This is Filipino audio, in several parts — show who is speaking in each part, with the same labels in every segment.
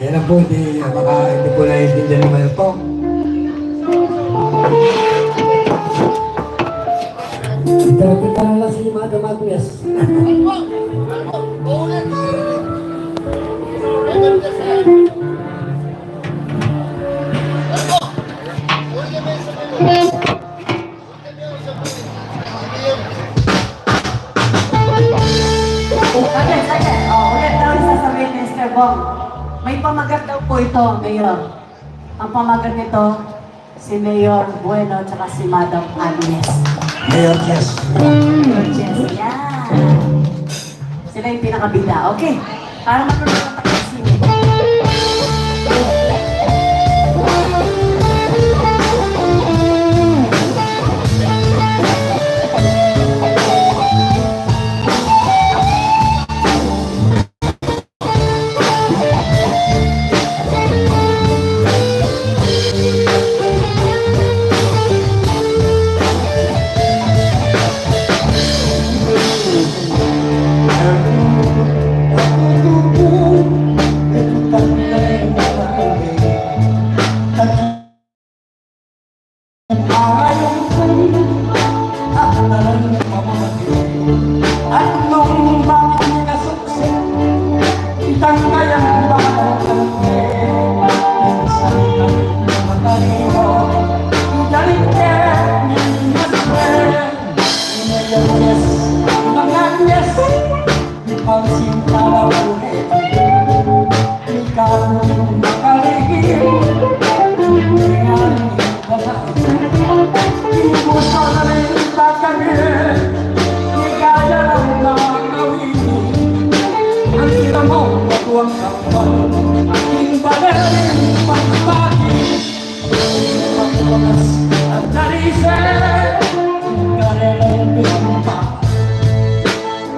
Speaker 1: Yan lang po, hindi po naiintindihan naman ito. Kita na lang si Madam Agnes.
Speaker 2: Ulit daw yung sasabihin ni Mr. Bong. May pamagat daw po ito, Mayor. Ang pamagat nito, si Mayor Bueno at si Madam Agnes.
Speaker 1: Mayor Jess.
Speaker 2: Mayor Jess, yan. Sila yung pinakabida. Okay. Para matulog ang takisin.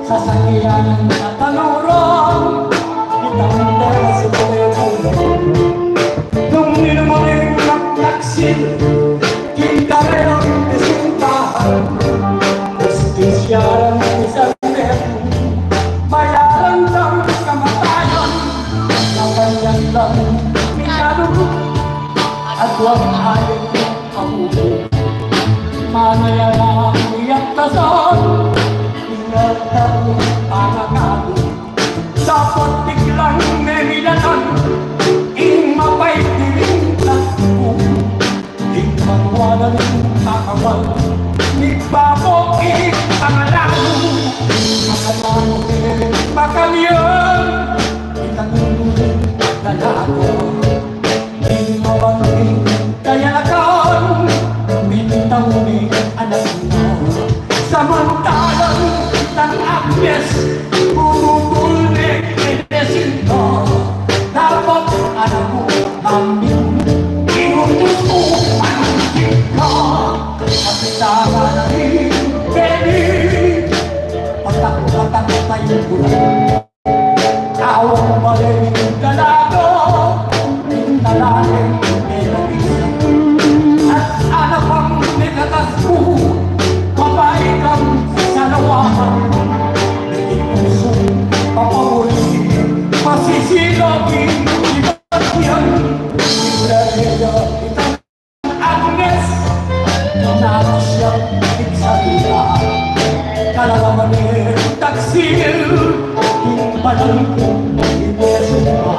Speaker 3: Sasakyan at tanurong itang dahil sa buhay nung ninumaring naklaksin kintarerong pisintahan justisyaran isang meron bayaran ng kamatayan nakanyan lang minalo at huwag ayaw ng kamulo manaya na iyak tasan ingatang panakalo dapat biglang nemilanan ing mapay tiring takbo ing mangwala ng kakawal nagbago ing pangalan makatanong makalyan itanong dalago ing mawanging kayalakan minitawing anak mo samantalang ng Agnes bumubulik inesinto dapat anak mo aming inutos mo pansin ka kasama na rin pwede pagtakulatang tayo bulan tawang maling dalago intalahin pinag-isip at anak ang nikatas mo babae kang sanawahan naging puso papahuli masisilogin iba't yan ibrahila itang Agnes nanalo siya iksabila kalalaman taksil yung balang kong ibasumba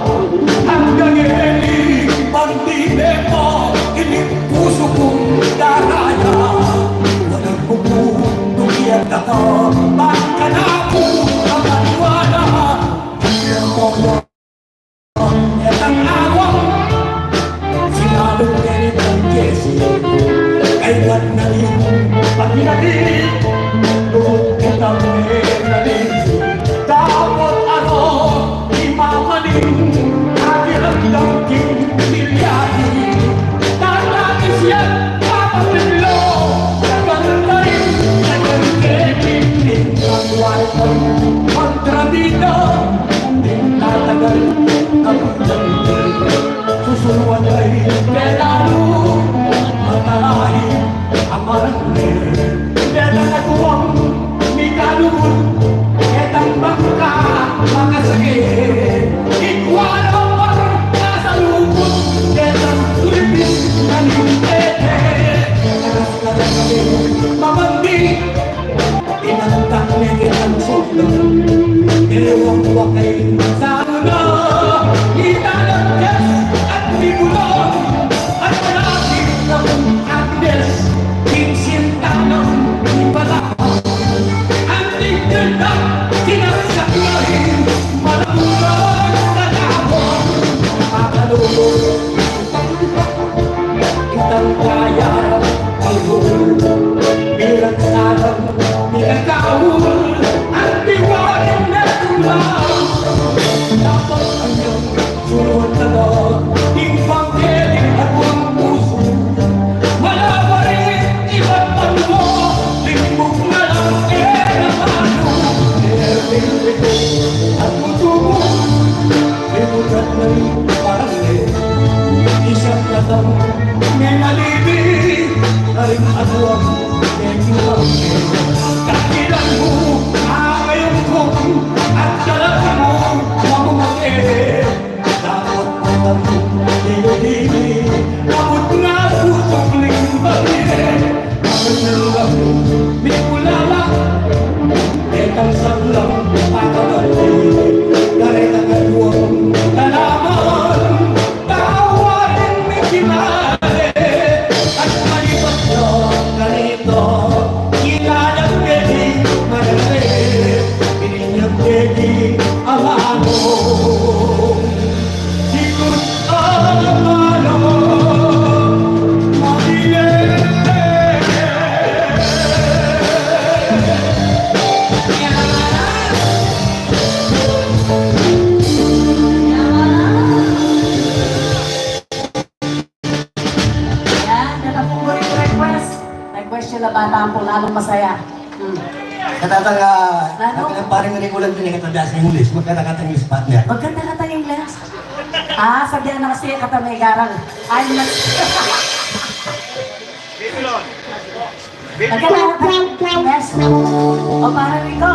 Speaker 3: Sana itanagkas at bibulong at natin ng Agnes Kinsinta ng Ibalak ang tigil na sinasaklahin malamurang talabong makalulong itang kaya ang hul bilang sarang pinagkaul ang diwaling na tulang dapat ang iyong sunod na timbang keling at buong puso wala pa rin iba't pang mo limbog na lang kinamano nilirito at mutubo limutan na rin parang isang latang may nalibig na rin ako ang medyo kakilan mo ngayon ko at talaga mo mamumaki dapat matang nilibig abot nga susukling bagay ang nalang may kulala etang saklang patagali galit ang kaluang talaman tawarin may kinali at malipat na ganito kinalang gedi madali pininyang gedi ang ano sikot ang ano maliit
Speaker 2: Yan, yan ang paborito request. Request siya na bata ang lalong masaya.
Speaker 1: Katataga,
Speaker 2: Ano?
Speaker 1: ang parang regular din katanda sa English, magkatakatang yung spot niya.
Speaker 2: Maganda ka tayong lens. Ah, sabihan na kasi kata may garang. I'm not... Maganda ka tayong lens. O para Rico.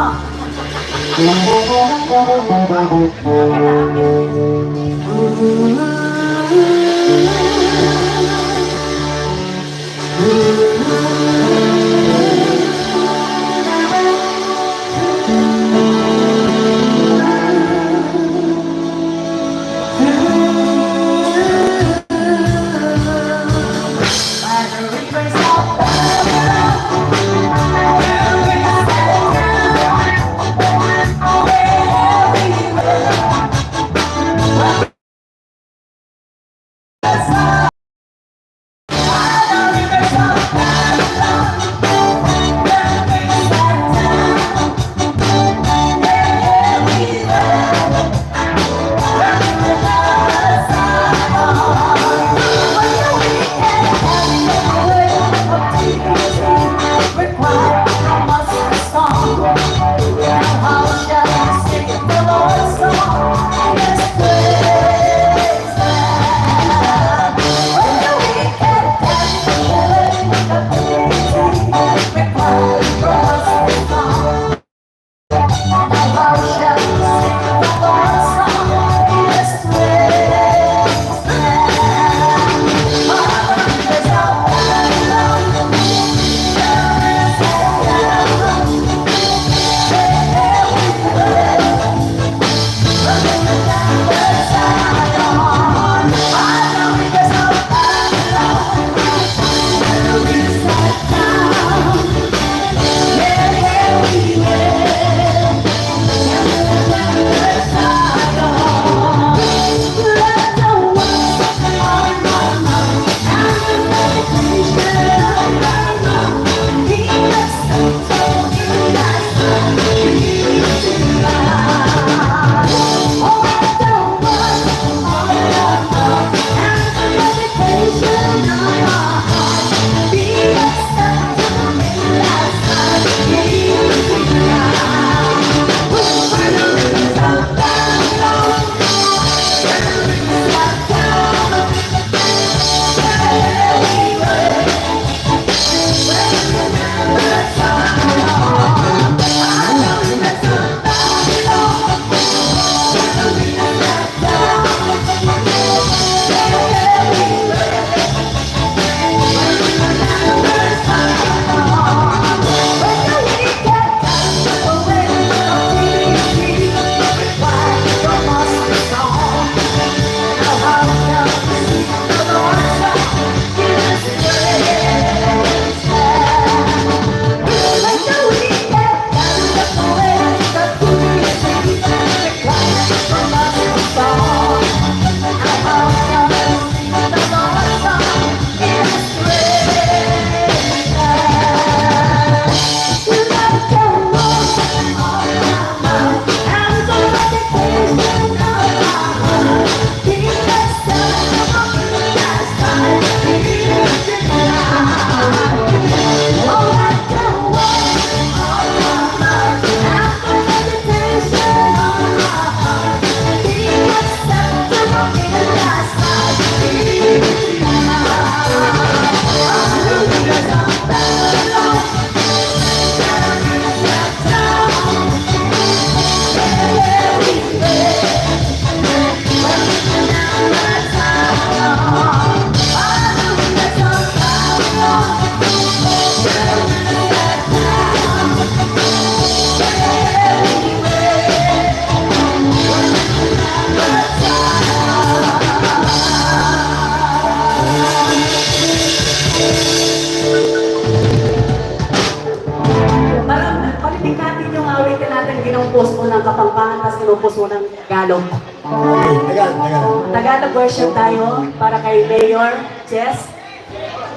Speaker 2: Tagalog.
Speaker 1: Okay, Tagalog.
Speaker 2: Tagalog version tayo para kay Mayor Jess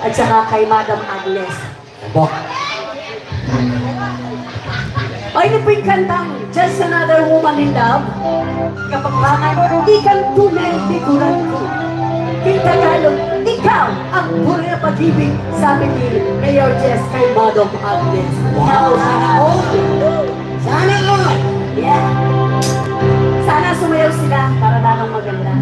Speaker 2: at saka kay Madam Agnes.
Speaker 1: Bok.
Speaker 2: Ay, ito po yung kantang Just Another Woman in Love. Kapampangan, ikang tunay figuran ko. King Tagalog, ikaw ang puri na pag-ibig sa amin ni Mayor Jess kay Madam Agnes.
Speaker 1: Wow, sana all. Sana all.
Speaker 2: Yeah! Sana sumayaw sila para lalong maganda.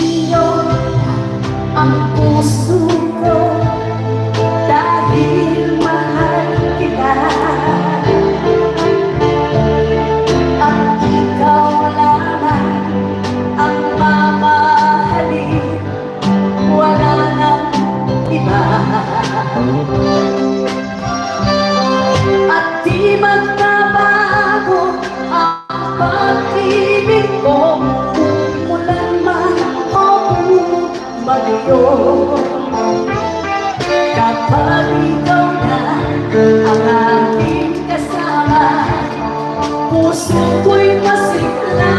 Speaker 2: Iyo ang puso ko dahil mahal kita. Ang ikaw lamang ang mamahalin, wala nang iba. At di magbabago ang pag-ibig ko, umulan man o bagyo. Kapag ikaw na ang aking kasama, puso ko'y masigla.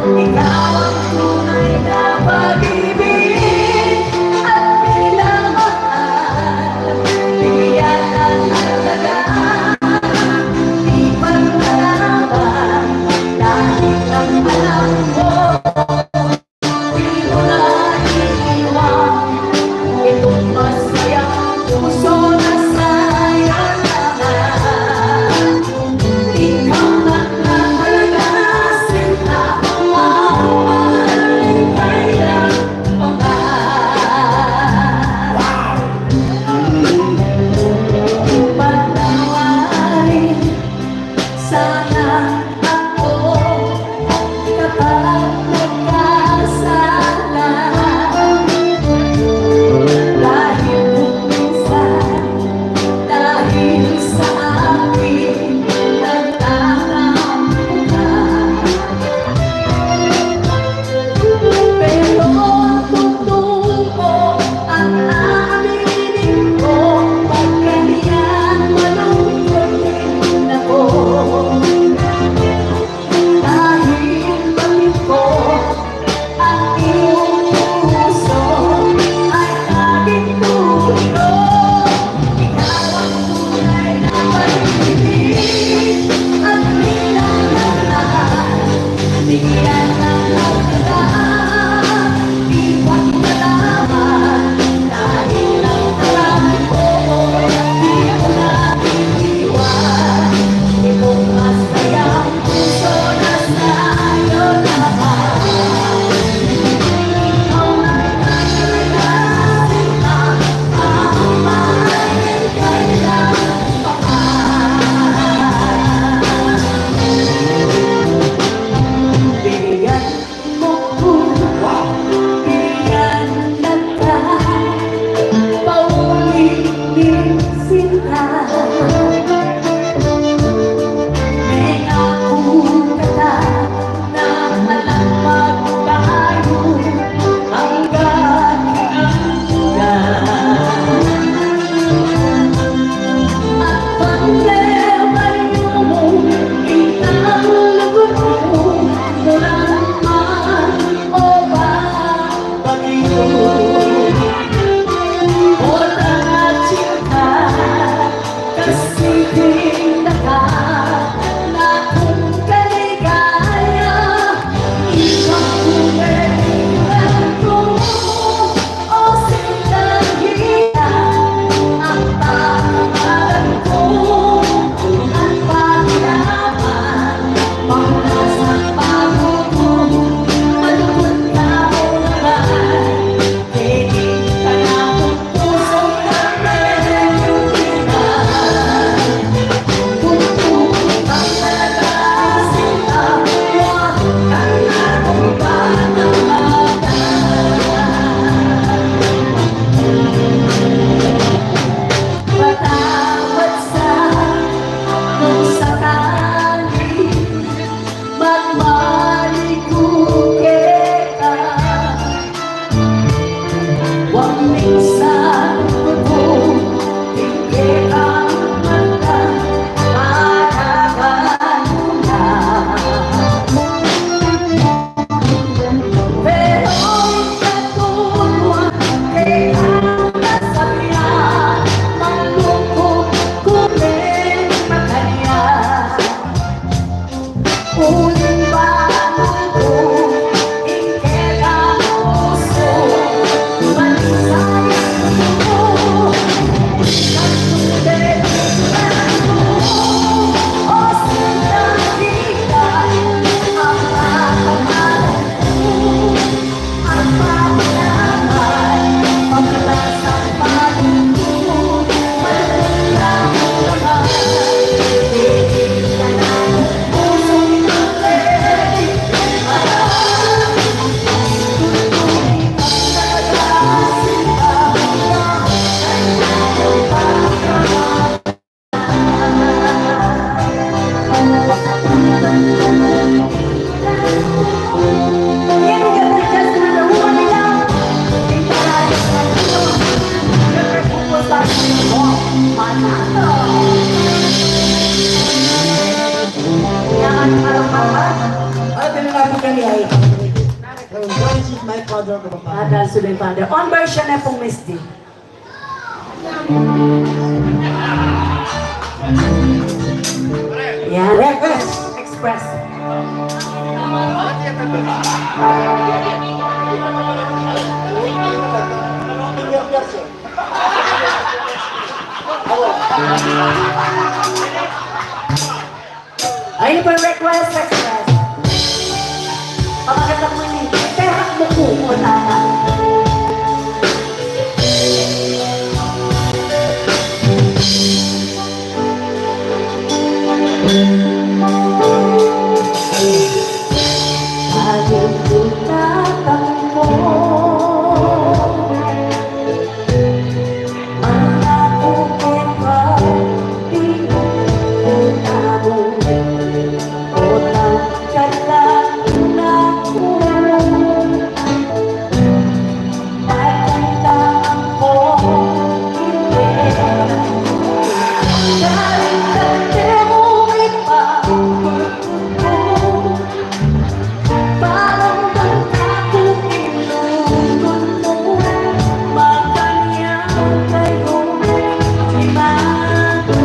Speaker 2: Ikaw ang tunay na pag-ibig at minamahal. Bigyan ng halaga, di pagkalaban, dahil ang alam ko, di mo na iiwan. Itong masayang puso na sa'yo naman. Ikaw na talaga sila ang mahalin kailan pa man. Patawarin sana ako kapag nagkasala. Dahil minsan, dahil sa akin nagtatampo ka. Pero totoo ang aminin ko, pag ganyan malungkot din ako. Dahil bakit ko ang iyong puso ay aking tulong. Ikaw ang tunay na pag-ibig at minamahal. Bigyan ng halaga, di pagkalaban, dahil ang alam ko, di mo na iiwan. Itong masayang puso na sa'yo naman. Ikaw na talaga sila ang mahalin kailan pa man. Bigyan mo ay
Speaker 1: Once is my father ko pa.
Speaker 2: Ada Suday Father. On version na pong Miss D. Yan. Express. Ayun po yung request express. Pamaganda mo yun. Perak mo po mo na. Ayun po natakbo. Mga bukit pa, pinuntahan. Utang ka lang ako. Pagkandaan ko, hindi. Galing dati mo ipagkukulo. Parang bangka kong inuulo mo. Makanyang kayo, imago.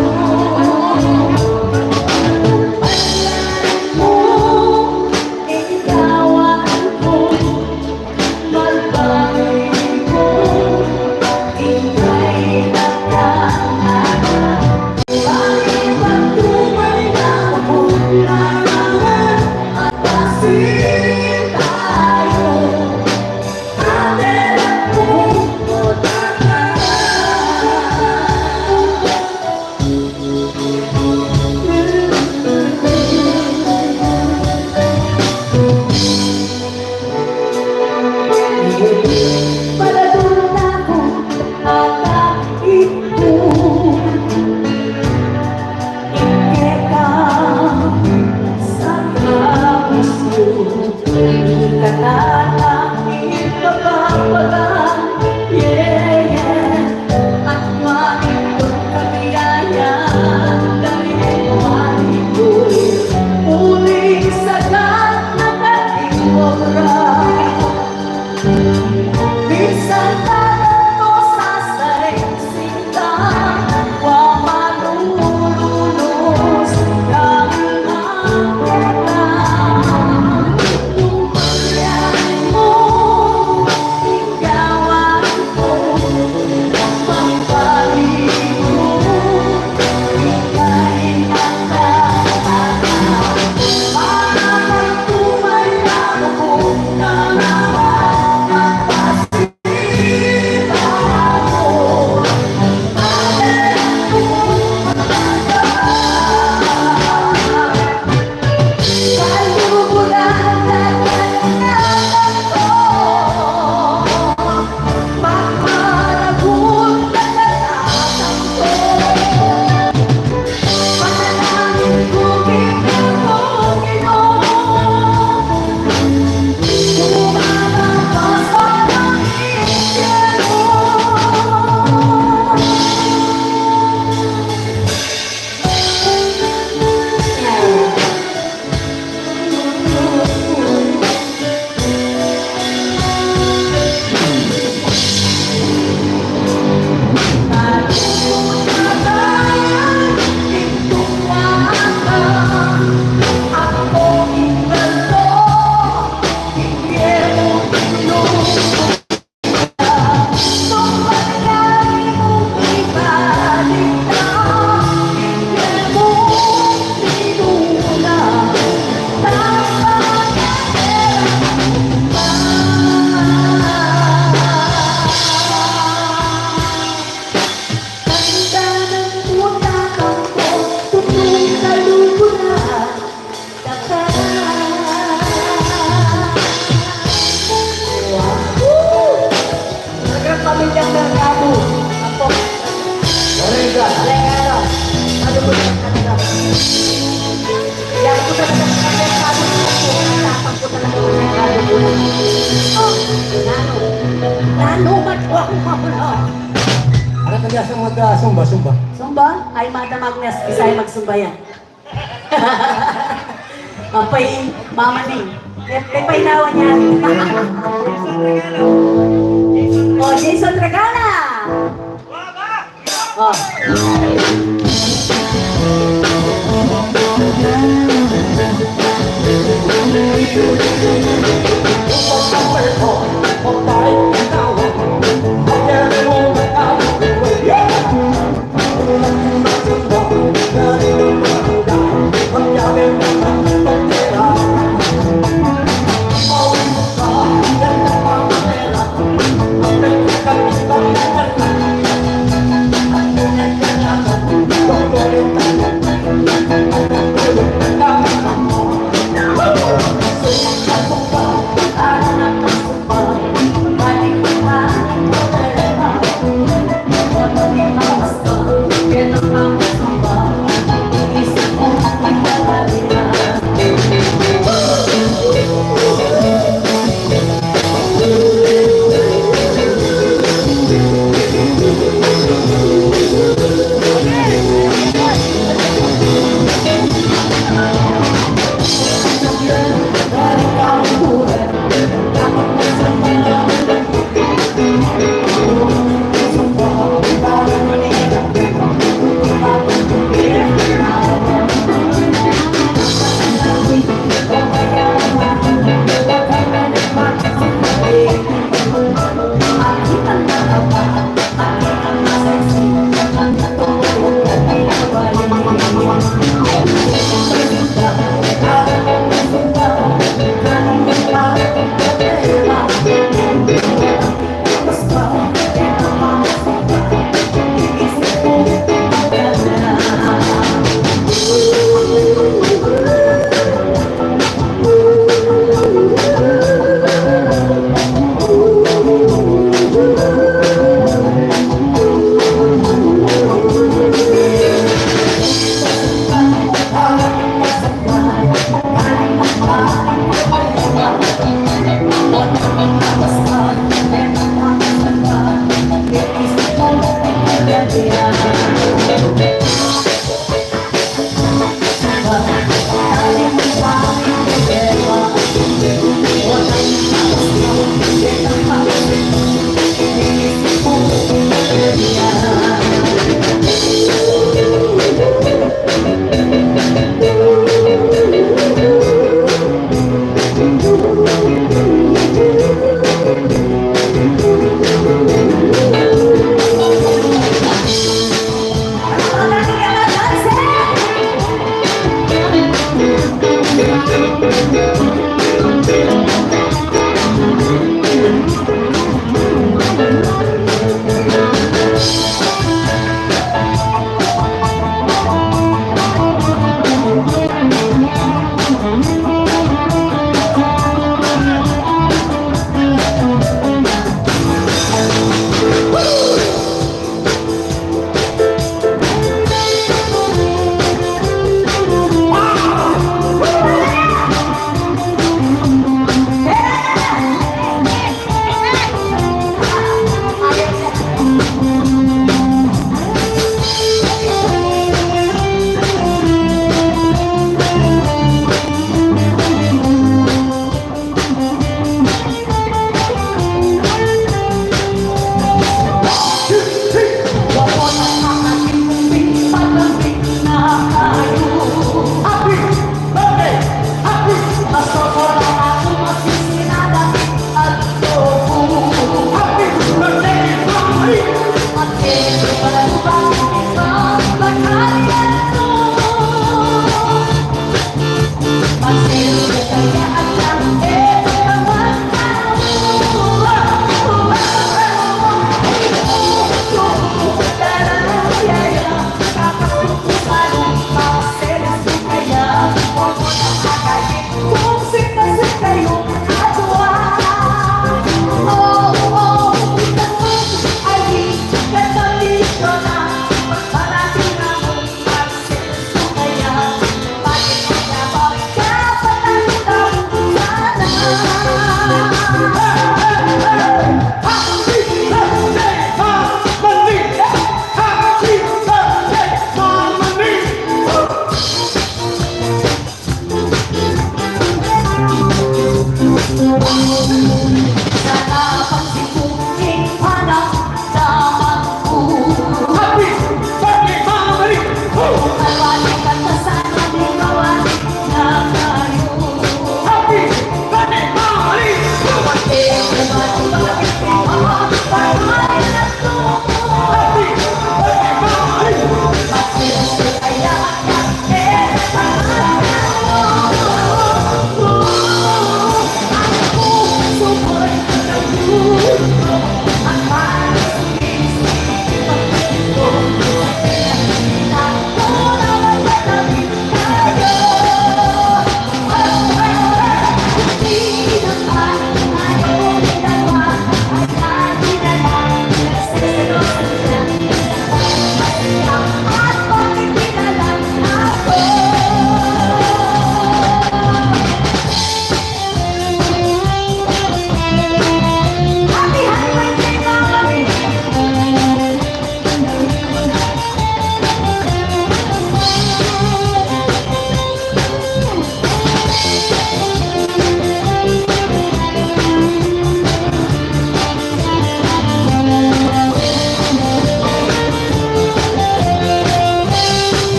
Speaker 1: Ano kaya sa mga sumba?
Speaker 2: Sumba? Ay, Madam Agnes, isa'y magsumba yan. Apay, Mama Ning. May painawan yan. Oh, Jason Regala. Oh.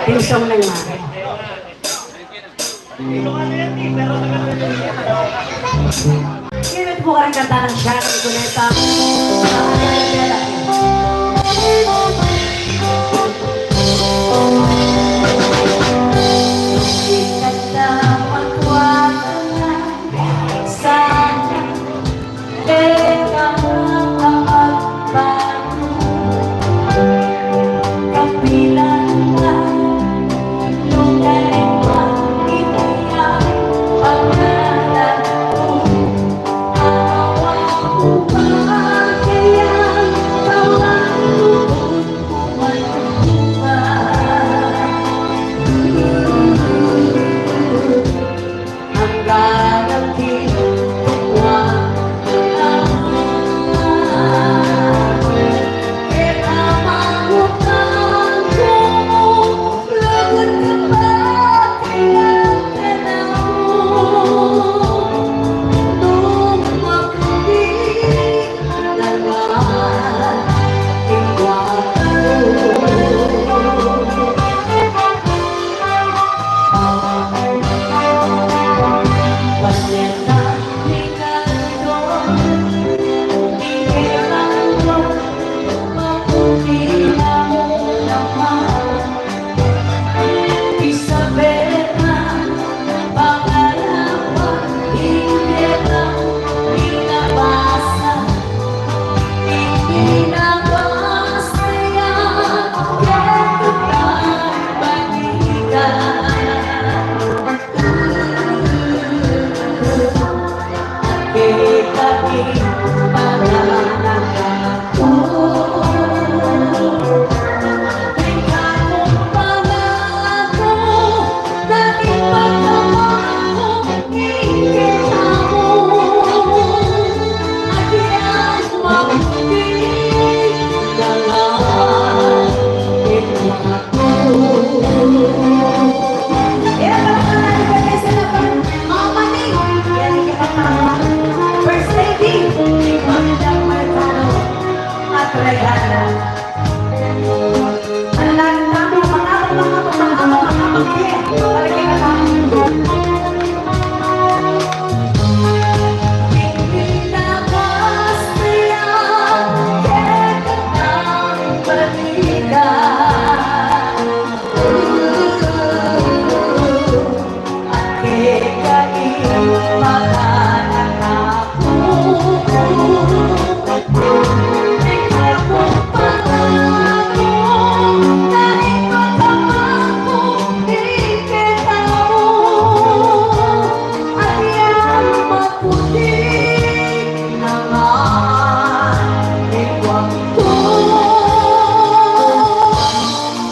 Speaker 2: Pinsong ng mare. Kailan po ka rin kanta ng Sharon Cuneta? Ikata magwagalan sana teka makapagbago kapilan na lugaling mag-iniyak pangalan ko awa ko pa kaya tawag hanggang natin tuwa kaya mabutan ko lagot ka pa kaya nung makulit naman tingwato Pasena Ricardo, Miguelando, Maputina naman. Isabela, pangalaman, hindi lang pinabasa. Hindi nabasa yan, keto ng balikan. Kekaki pangalan ako Tingkatong pangako Dahil pagkamaako Ikita mo At yan mabuti Dalang ito ako First lady, Magdang Marcano at Regala. Ang nagtamo, mga palagi ka lang. Pinilabas niya, kekatang balikan. At kekain, makanak ako. Ikaw ko pangako, dahil pagkamako, ikita mo. At yan maputi naman, iwag ko.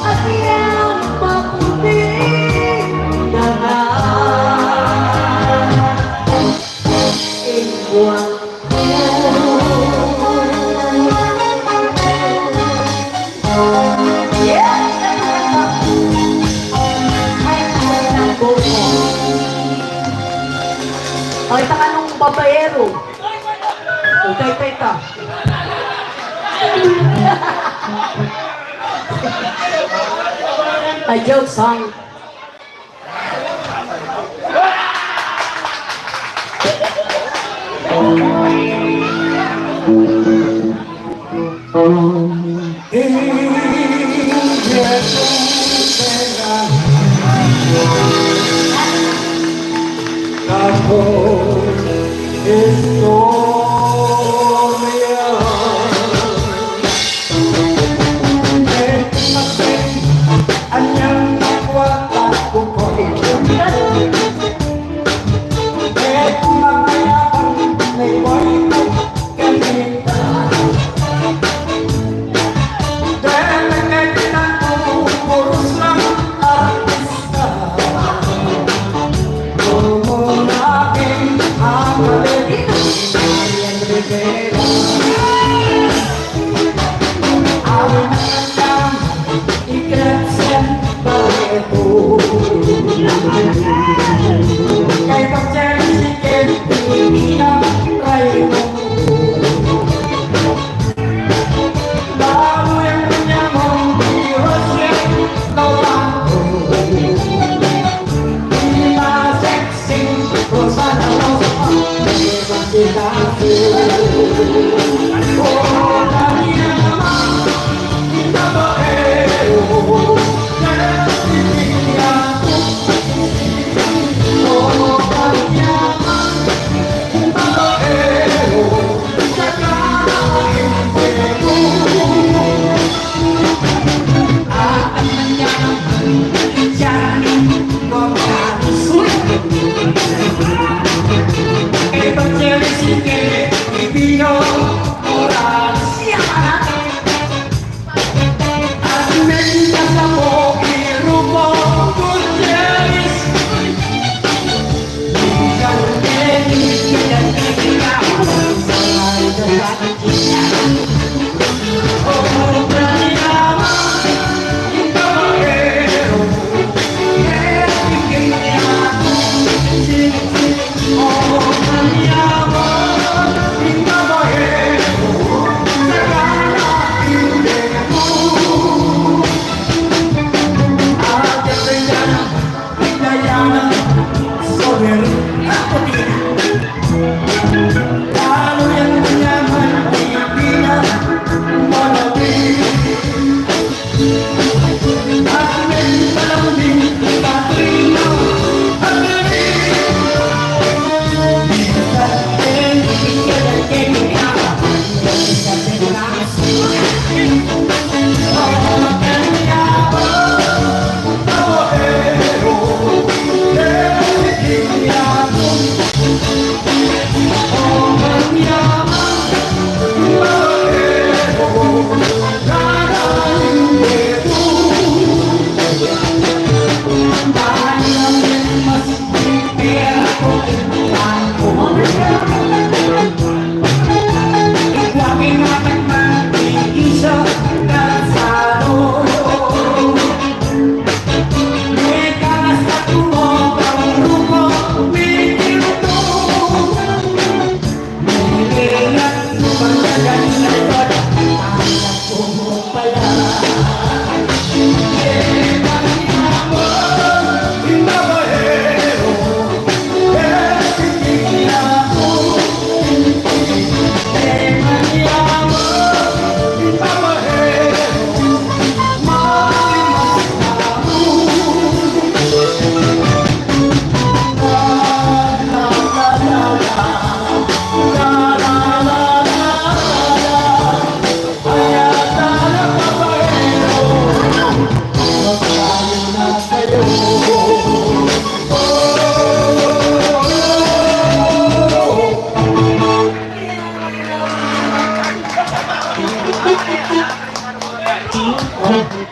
Speaker 2: At yan maputi naman, iwag Ay, taka nung babayero. Utay-tay ka. A joke song.
Speaker 3: Ako istorya anyang nakwata ko ko ito magayabang may boy kanita Delegetan ko purus lang artista Kung aking amalin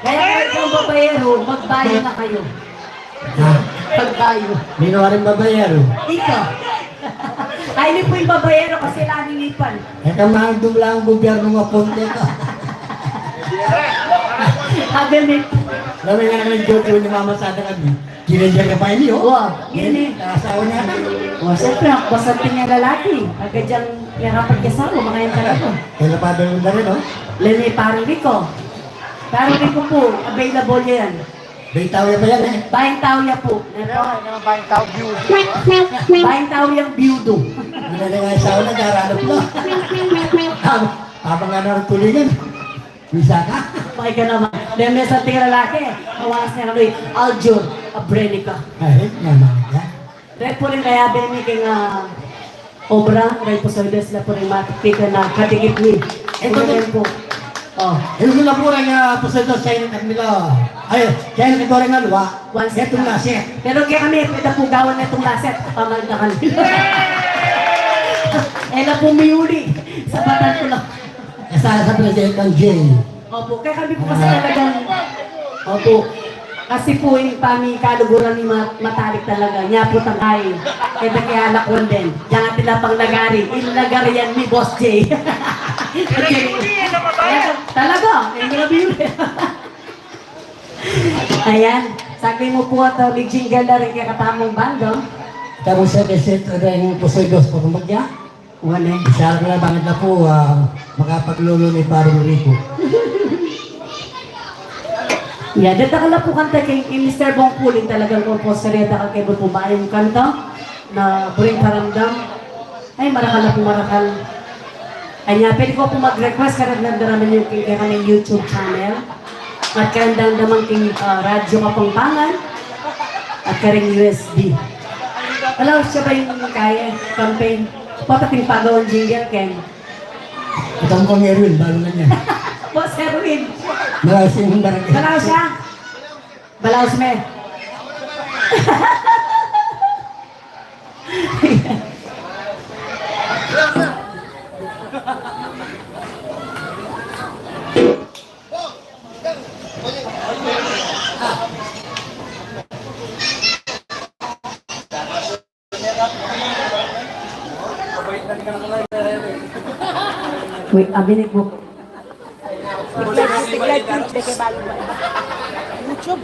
Speaker 2: Kaya kung ikaw babayero, magbayo na kayo.
Speaker 4: Ha?
Speaker 2: Magbayo.
Speaker 4: Hindi na rin babayaro.
Speaker 2: Ikaw. Ay, hindi po yung babayero kasi laging ipan.
Speaker 4: Eh, kamahal dumla ang gobyerno ng apunte ko.
Speaker 2: Sabi ni,
Speaker 4: Lami nga naman yung joke ni Mama Sada kami. Ginadyan ka pa ini, oh.
Speaker 2: wow, yun eh.
Speaker 4: Nakasawa niya na.
Speaker 2: O, siyempre, ang basanting niya lalaki. Agad diyang yarapan kasawa, mga yung talaga.
Speaker 4: Kaya pa doon na rin, oh.
Speaker 2: Lene, parang Rico. Parang Rico po, available yan.
Speaker 4: Bitaw yan ba yan, eh?
Speaker 2: Bayang tao yan po. Bayang tao yung biudo.
Speaker 4: Hindi na nga isaw na, garano po. Habang nga naroon tulingan. Bisa ka?
Speaker 2: May ka naman. Dahil may sa tingin lalaki, hawakas niya kami, Aljur Abrenica.
Speaker 4: Ay, naman ka.
Speaker 2: Dahil po rin kaya Benny king obra, dahil po sa Udes na po rin matipikan na katigit ni. Ito din po. Oh.
Speaker 4: Yung sila po rin puso doon sa inyo nila. Ay, kaya nito rin nga luwa. Itong nasi.
Speaker 2: Pero kaya kami, pwede po gawan na itong laset. Pamal na kanila. Ela po miyuli. Sa batan ko lang.
Speaker 4: Kasama sa president ng jail.
Speaker 2: Opo, kaya kami po kasi talagang, opo, kasi po yung kaluguran ni Matalik talaga, niya po tangay, kaya alakwan din, diyan nga tinapang nagari, inagari yan ni Boss J. Talaga, hindi na biyuli. Ayan, sabi mo po at jingle na rin kaya katamong bandong.
Speaker 4: Tapos sa president rin puso dos po kumagya.
Speaker 2: Wala.
Speaker 4: Isa ko na bakit na po makapaglulo ni Parang Rico.
Speaker 2: Yeah, dito ka lang po kanta kay Mr. Bong Pulin talagang composer ka kay po ba yung kanta na Buring Karamdam. Ay, marakal na po marakal. Ay, pwede ko po mag-request karagdag naman yung kanyang YouTube channel. At karagdag naman king Radyo Kapampangan at karing USB. Alam, siya ba yung kaya campaign? Patating pagawang jingle, Ken.
Speaker 4: Itong kong Erwin, balo na niya.
Speaker 2: Boss Erwin.
Speaker 4: Malas yung barangay.
Speaker 2: Balaw siya. Balaw siya. Wait, abinig mo.
Speaker 5: YouTube.